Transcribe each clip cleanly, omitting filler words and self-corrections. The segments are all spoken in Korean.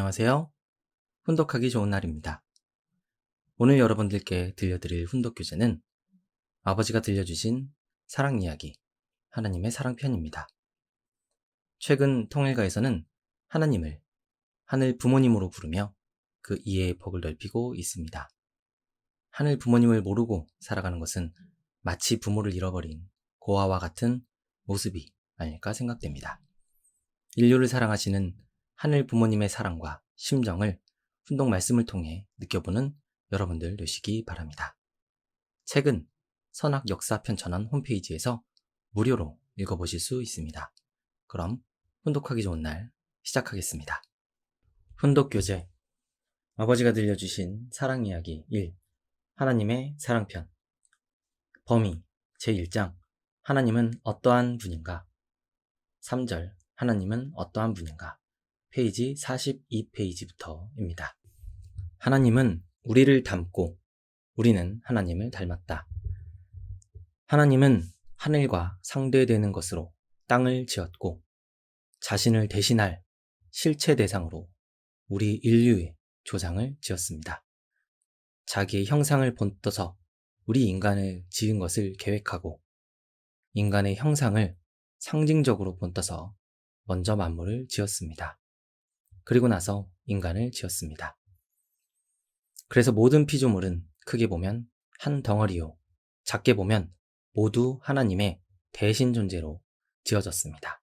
안녕하세요. 훈독하기 좋은 날입니다. 오늘 여러분들께 들려드릴 훈독 교재는 아버지가 들려주신 사랑 이야기, 하나님의 사랑편입니다. 최근 통일가에서는 하나님을 하늘 부모님으로 부르며 그 이해의 폭을 넓히고 있습니다. 하늘 부모님을 모르고 살아가는 것은 마치 부모를 잃어버린 고아와 같은 모습이 아닐까 생각됩니다. 인류를 사랑하시는 하늘 부모님의 사랑과 심정을 훈독 말씀을 통해 느껴보는 여러분들 되시기 바랍니다. 책은 선악 역사편 전원 홈페이지에서 무료로 읽어보실 수 있습니다. 그럼 훈독하기 좋은 날 시작하겠습니다. 훈독 교재 아버지가 들려주신 사랑 이야기 1 하나님의 사랑편 범위 제1장 하나님은 어떠한 분인가 3절 하나님은 어떠한 분인가 페이지 42페이지부터입니다. 하나님은 우리를 닮고 우리는 하나님을 닮았다. 하나님은 하늘과 상대되는 것으로 땅을 지었고 자신을 대신할 실체 대상으로 우리 인류의 조상을 지었습니다. 자기의 형상을 본떠서 우리 인간을 지은 것을 계획하고 인간의 형상을 상징적으로 본떠서 먼저 만물을 지었습니다. 그리고 나서 인간을 지었습니다. 그래서 모든 피조물은 크게 보면 한 덩어리요, 작게 보면 모두 하나님의 대신 존재로 지어졌습니다.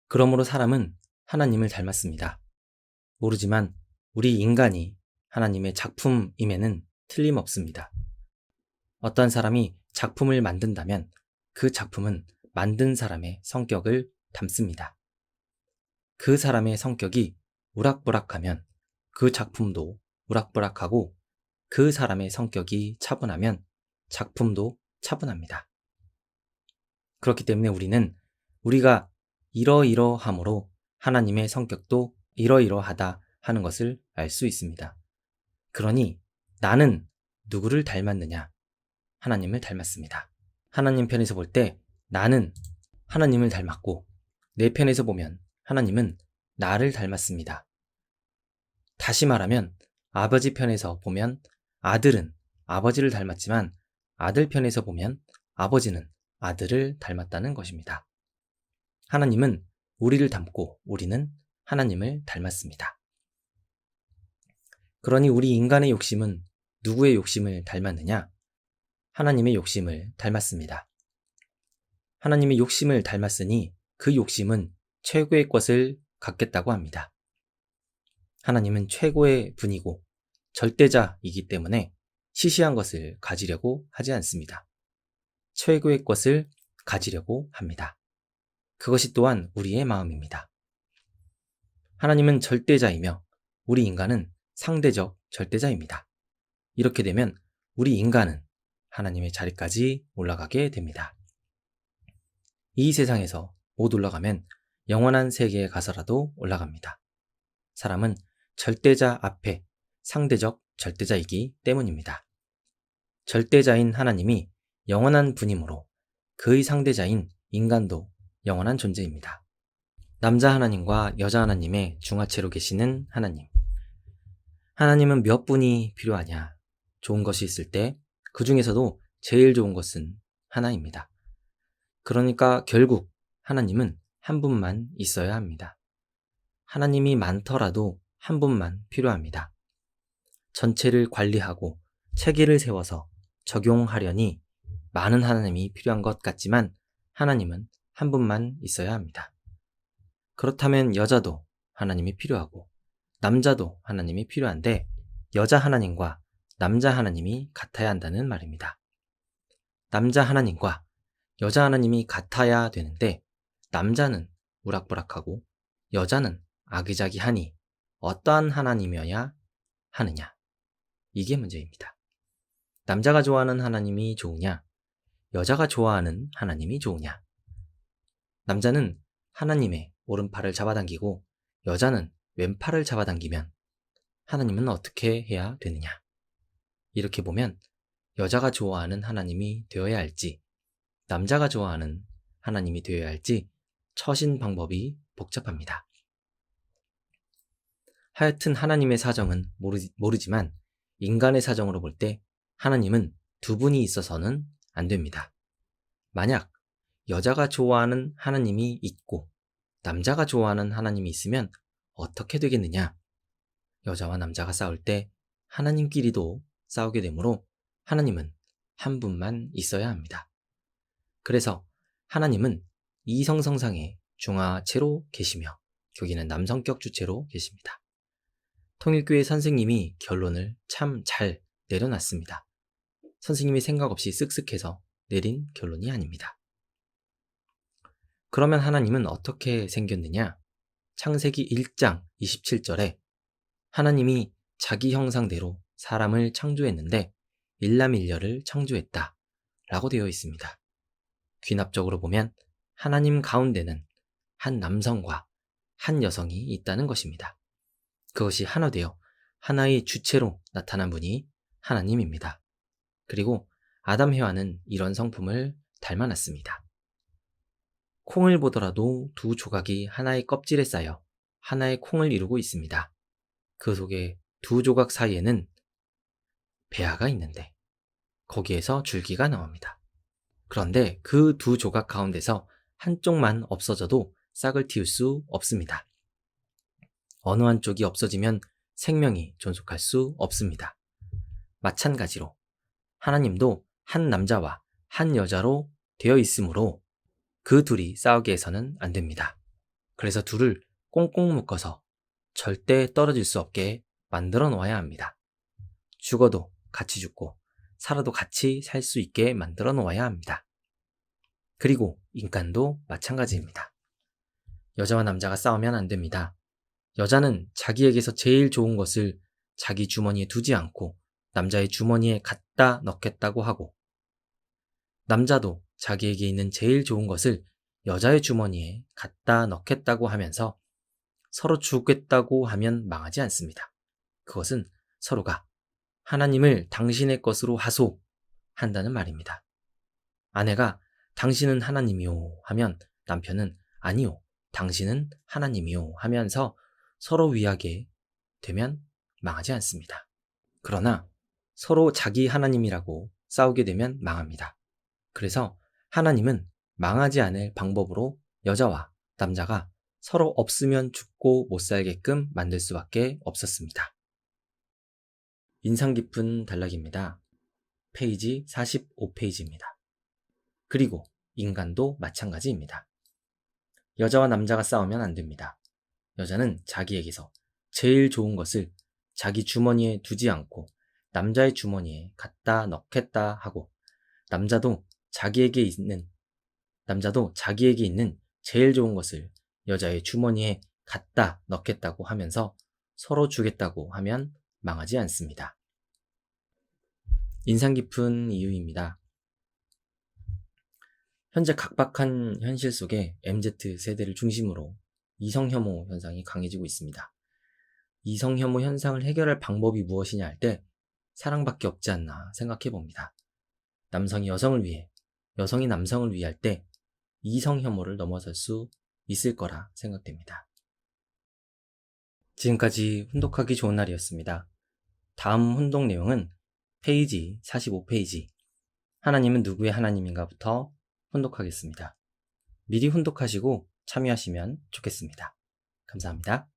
그러므로 사람은 하나님을 닮았습니다. 모르지만 우리 인간이 하나님의 작품임에는 틀림없습니다. 어떤 사람이 작품을 만든다면 그 작품은 만든 사람의 성격을 담습니다. 그 사람의 성격이 우락부락하면 그 작품도 우락부락하고 그 사람의 성격이 차분하면 작품도 차분합니다. 그렇기 때문에 우리는 우리가 이러이러함으로 하나님의 성격도 이러이러하다 하는 것을 알 수 있습니다. 그러니 나는 누구를 닮았느냐? 하나님을 닮았습니다. 하나님 편에서 볼 때 나는 하나님을 닮았고 내 편에서 보면 하나님은 나를 닮았습니다. 다시 말하면 아버지 편에서 보면 아들은 아버지를 닮았지만 아들 편에서 보면 아버지는 아들을 닮았다는 것입니다. 하나님은 우리를 닮고 우리는 하나님을 닮았습니다. 그러니 우리 인간의 욕심은 누구의 욕심을 닮았느냐? 하나님의 욕심을 닮았습니다. 하나님의 욕심을 닮았으니 그 욕심은 최고의 것을 갖겠다고 합니다. 하나님은 최고의 분이고 절대자이기 때문에 시시한 것을 가지려고 하지 않습니다. 최고의 것을 가지려고 합니다. 그것이 또한 우리의 마음입니다. 하나님은 절대자이며 우리 인간은 상대적 절대자입니다. 이렇게 되면 우리 인간은 하나님의 자리까지 올라가게 됩니다. 이 세상에서 못 올라가면 영원한 세계에 가서라도 올라갑니다. 사람은 절대자 앞에 상대적 절대자이기 때문입니다. 절대자인 하나님이 영원한 분이므로 그의 상대자인 인간도 영원한 존재입니다. 남자 하나님과 여자 하나님의 중화체로 계시는 하나님. 하나님은 몇 분이 필요하냐? 좋은 것이 있을 때 그 중에서도 제일 좋은 것은 하나입니다. 그러니까 결국 하나님은 한 분만 있어야 합니다. 하나님이 많더라도 한 분만 필요합니다. 전체를 관리하고 체계를 세워서 적용하려니 많은 하나님이 필요한 것 같지만 하나님은 한 분만 있어야 합니다. 그렇다면 여자도 하나님이 필요하고 남자도 하나님이 필요한데 여자 하나님과 남자 하나님이 같아야 한다는 말입니다. 남자 하나님과 여자 하나님이 같아야 되는데 남자는 우락부락하고 여자는 아기자기하니 어떠한 하나님이어야 하느냐? 이게 문제입니다. 남자가 좋아하는 하나님이 좋으냐? 여자가 좋아하는 하나님이 좋으냐? 남자는 하나님의 오른팔을 잡아당기고 여자는 왼팔을 잡아당기면 하나님은 어떻게 해야 되느냐? 이렇게 보면 여자가 좋아하는 하나님이 되어야 할지 남자가 좋아하는 하나님이 되어야 할지 처신 방법이 복잡합니다. 하여튼 하나님의 사정은 모르지만 인간의 사정으로 볼 때 하나님은 두 분이 있어서는 안 됩니다. 만약 여자가 좋아하는 하나님이 있고 남자가 좋아하는 하나님이 있으면 어떻게 되겠느냐? 여자와 남자가 싸울 때 하나님끼리도 싸우게 되므로 하나님은 한 분만 있어야 합니다. 그래서 하나님은 이성성상의 중하체로 계시며 여기는 남성격 주체로 계십니다. 통일교회 선생님이 결론을 참 잘 내려놨습니다. 선생님이 생각 없이 쓱쓱해서 내린 결론이 아닙니다. 그러면 하나님은 어떻게 생겼느냐? 창세기 1장 27절에 하나님이 자기 형상대로 사람을 창조했는데 일남일녀를 창조했다 라고 되어 있습니다. 귀납적으로 보면 하나님 가운데는 한 남성과 한 여성이 있다는 것입니다. 그것이 하나 되어 하나의 주체로 나타난 분이 하나님입니다. 그리고 아담 해와는 이런 성품을 닮아났습니다. 콩을 보더라도 두 조각이 하나의 껍질에 쌓여 하나의 콩을 이루고 있습니다. 그 속에 두 조각 사이에는 배아가 있는데 거기에서 줄기가 나옵니다. 그런데 그 두 조각 가운데서 한쪽만 없어져도 싹을 틔울 수 없습니다. 어느 한쪽이 없어지면 생명이 존속할 수 없습니다. 마찬가지로 하나님도 한 남자와 한 여자로 되어 있으므로 그 둘이 싸우게 해서는 안 됩니다. 그래서 둘을 꽁꽁 묶어서 절대 떨어질 수 없게 만들어 놓아야 합니다. 죽어도 같이 죽고 살아도 같이 살 수 있게 만들어 놓아야 합니다. 그리고 인간도 마찬가지입니다. 여자와 남자가 싸우면 안 됩니다. 여자는 자기에게서 제일 좋은 것을 자기 주머니에 두지 않고 남자의 주머니에 갖다 넣겠다고 하고, 남자도 자기에게 있는 제일 좋은 것을 여자의 주머니에 갖다 넣겠다고 하면서 서로 주겠다고 하면 망하지 않습니다. 그것은 서로가 하나님을 당신의 것으로 하소 한다는 말입니다. 아내가 당신은 하나님이요 하면 남편은 아니요, 당신은 하나님이요 하면서 서로 위하게 되면 망하지 않습니다. 그러나 서로 자기 하나님이라고 싸우게 되면 망합니다. 그래서 하나님은 망하지 않을 방법으로 여자와 남자가 서로 없으면 죽고 못 살게끔 만들 수밖에 없었습니다. 인상 깊은 단락입니다. 페이지 45페이지입니다. 그리고 인간도 마찬가지입니다. 여자와 남자가 싸우면 안 됩니다. 여자는 자기에게서 제일 좋은 것을 자기 주머니에 두지 않고 남자의 주머니에 갖다 넣겠다 하고, 남자도 자기에게 있는 제일 좋은 것을 여자의 주머니에 갖다 넣겠다고 하면서 서로 주겠다고 하면 망하지 않습니다. 인상 깊은 이유입니다. 현재 각박한 현실 속에 MZ세대를 중심으로 이성혐오 현상이 강해지고 있습니다. 이성혐오 현상을 해결할 방법이 무엇이냐 할 때 사랑밖에 없지 않나 생각해 봅니다. 남성이 여성을 위해, 여성이 남성을 위할 때 이성혐오를 넘어설 수 있을 거라 생각됩니다. 지금까지 훈독하기 좋은 날이었습니다. 다음 훈독 내용은 페이지 45페이지 하나님은 누구의 하나님인가부터 훈독하겠습니다. 미리 훈독하시고 참여하시면 좋겠습니다. 감사합니다.